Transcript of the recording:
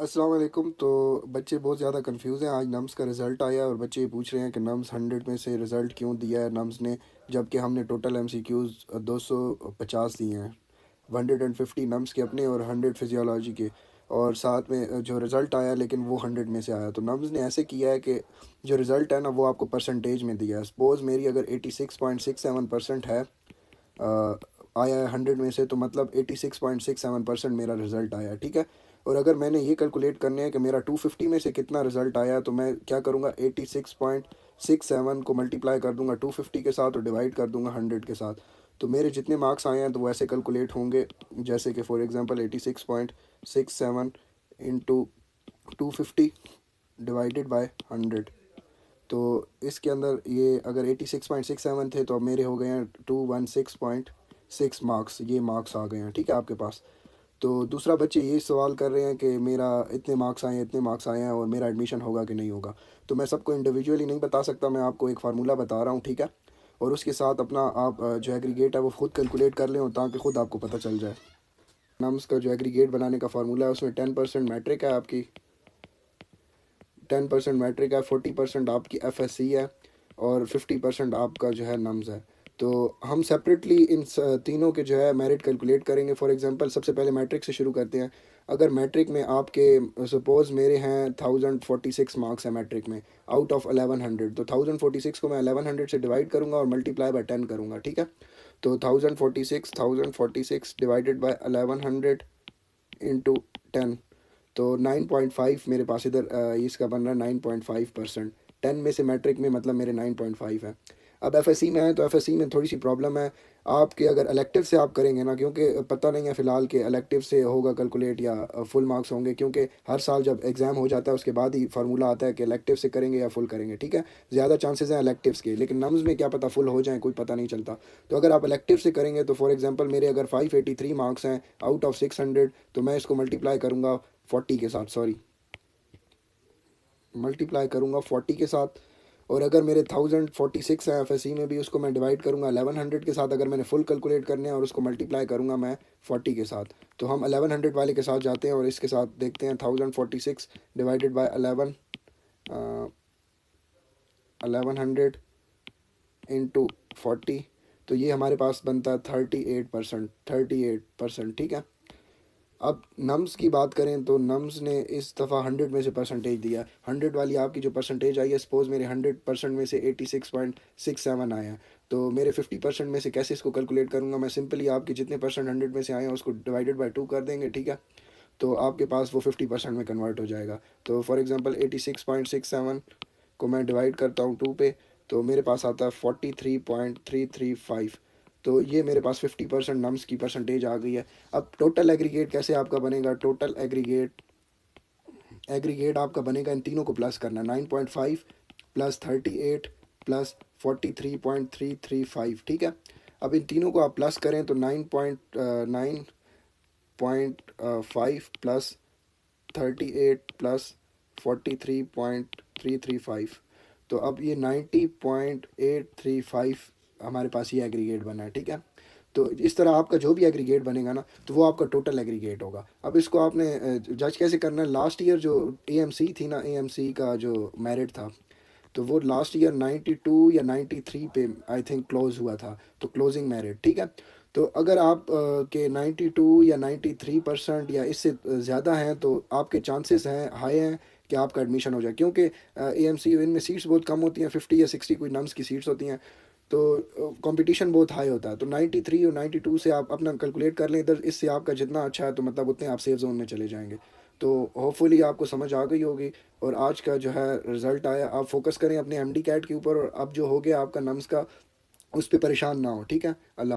अस्सलाम वालेकुम। तो बच्चे बहुत ज़्यादा कंफ्यूज हैं। आज नम्स का रिज़ल्ट आया और बच्चे ये पूछ रहे हैं कि नम्स 100 में से रिज़ल्ट क्यों दिया है नम्स ने, जबकि हमने टोटल एमसीक्यूज़ 250 दिए हैं। 150 नम्स के अपने और 100 फिजियोलॉजी के, और साथ में जो रिज़ल्ट आया लेकिन वो 100 में से आया। तो नम्स ने ऐसे किया है कि जो रिज़ल्ट है ना वो आपको परसेंटेज में दिया है। सपोज़ मेरी अगर 86.67% है, अ, आया है 100 में से, तो मतलब 86.67% मेरा रिज़ल्ट आया है, ठीक है। और अगर मैंने ये कैलकुलेट करने है कि मेरा 250 में से कितना रिज़ल्ट आया है, तो मैं क्या करूँगा, 86.67 को मल्टीप्लाई कर दूंगा 250 के साथ और डिवाइड कर दूंगा 100 के साथ। तो मेरे जितने मार्क्स आए हैं तो वो ऐसे कैलकुलेट होंगे, जैसे कि for example 86.67 into 250 divided by 100। तो इसके अंदर ये अगर 86.67 थे तो अब मेरे हो गए हैं 216.6 मार्क्स, ये मार्क्स आ गए हैं, ठीक है, आपके पास। तो दूसरा बच्चे ये सवाल कर रहे हैं कि मेरा इतने मार्क्स आए हैं, इतने मार्क्स आए हैं और मेरा एडमिशन होगा कि नहीं होगा। तो मैं सबको इंडिविजुअली नहीं बता सकता, मैं आपको एक फार्मूला बता रहा हूँ, ठीक है। और उसके साथ अपना आप जो एग्रीगेट है वो खुद कैलकुलेट कर लें, और ताकि खुद आपको पता चल जाए। नम्स का जो एग्रीगेट बनाने का फार्मूला है उसमें 10% मैट्रिक है आपकी, 10% मैट्रिक है, 40% आपकी एफएससी है, और 50% आपका जो है नम्स है। तो हम सेपरेटली इन तीनों के जो है मेरिट कैलकुलेट करेंगे। फॉर एग्जांपल सबसे पहले मैट्रिक से शुरू करते हैं। अगर मैट्रिक में आपके सपोज़ मेरे हैं 1046 मार्क्स है मैट्रिक में आउट ऑफ 1100, तो 1046 को मैं 1100 से डिवाइड करूंगा और मल्टीप्लाई बाय 10 करूंगा, ठीक है। तो 1046 डिवाइडेड बाय 1100 इंटू 10, तो 9.5 मेरे पास इधर इसका बन रहा है 9.5%। 10 में से मैट्रिक में मतलब मेरे 9.5 है। अब एफएससी में है तो एफएससी में थोड़ी सी प्रॉब्लम है। आपके अगर इलेक्टिव से आप करेंगे ना, क्योंकि पता नहीं है फ़िलहाल कि इलेक्टिव से होगा कैलकुलेट या फुल मार्क्स होंगे, क्योंकि हर साल जब एग्ज़ाम हो जाता है उसके बाद ही फार्मूला आता है कि इलेक्टिव से करेंगे या फुल करेंगे, ठीक है। ज़्यादा चांसेस हैं इलेक्टिव्स के, लेकिन नम्स में क्या पता फुल हो जाए, कोई पता नहीं चलता। तो अगर आप इलेक्टिव से करेंगे तो फॉर एग्जांपल मेरे अगर 583 मार्क्स हैं आउट ऑफ 600, तो मैं इसको मल्टीप्लाई करूँगा 40 के साथ, सॉरी, मल्टीप्लाई करूँगा 40 के साथ। और अगर मेरे 1046 है एफएससी में भी, उसको मैं डिवाइड करूँगा 1100 के साथ, अगर मैंने फुल कैलकुलेट करने हैं, और उसको मल्टीप्लाई करूँगा मैं 40 के साथ। तो हम 1100 वाले के साथ जाते हैं और इसके साथ देखते हैं 1046 डिवाइडेड बाई 1100 इंटू 40, तो ये हमारे पास बनता है 38%, 38%, ठीक है। अब नम्स की बात करें तो नम्स ने इस दफ़ा 100 में से परसेंटेज दिया। 100 वाली आपकी जो परसेंटेज आई है, सपोज़ मेरे 100% में से 86.67 आया है, तो मेरे 50% में से कैसे इसको कैलकुलेट करूँगा मैं, सिंपली आपके जितने परसेंट 100 में से आए हैं उसको डिवाइडेड बाई 2 कर देंगे, ठीक है। तो आपके पास वो 50% में कन्वर्ट हो जाएगा। तो फॉर एग्ज़ाम्पल 86.67 को मैं डिवाइड करता हूँ 2 पे, तो मेरे पास आता है 43.335। तो ये मेरे पास 50% नम्स की परसेंटेज आ गई है। अब टोटल एग्रीगेट कैसे आपका बनेगा, टोटल एग्रीगेट एग्रीगेट आपका बनेगा, इन तीनों को प्लस करना, 9.5 प्लस 38 प्लस 43.335, ठीक है। अब इन तीनों को आप प्लस करें तो 9.5 प्लस 38 प्लस 43.335, तो अब ये 90.835 हमारे पास ये एग्रीगेट बना है, ठीक है। तो इस तरह आपका जो भी एग्रीगेट बनेगा ना, तो वो आपका टोटल एग्रीगेट होगा। अब इसको आपने जज कैसे करना है, लास्ट ईयर जो एएमसी थी ना, एएमसी का जो मेरिट था, तो वो लास्ट ईयर 92 या 93 पे आई थिंक क्लोज हुआ था, तो क्लोजिंग मेरिट, ठीक है। तो अगर आप के 92 या 93% या इससे ज़्यादा हैं, तो आपके चांसेस हैं, हाई हैं कि आपका एडमिशन हो जाए, क्योंकि एएमसी इनमें सीट्स बहुत कम होती हैं, 50 या 60 कोई नम्स की सीट्स होती हैं। तो कंपटीशन बहुत हाई होता है। तो 93 और 92 से आप अपना कैलकुलेट कर लें इधर, इससे आपका जितना अच्छा है तो मतलब उतने आप सेफ जोन में चले जाएंगे। तो होपफुली आपको समझ आ गई होगी। और आज का जो है रिज़ल्ट आया, आप फोकस करें अपने एमडी कैट के ऊपर, और अब जो हो गया आपका नम्स का, उस पर परेशान ना हो, ठीक है। अल्लाह।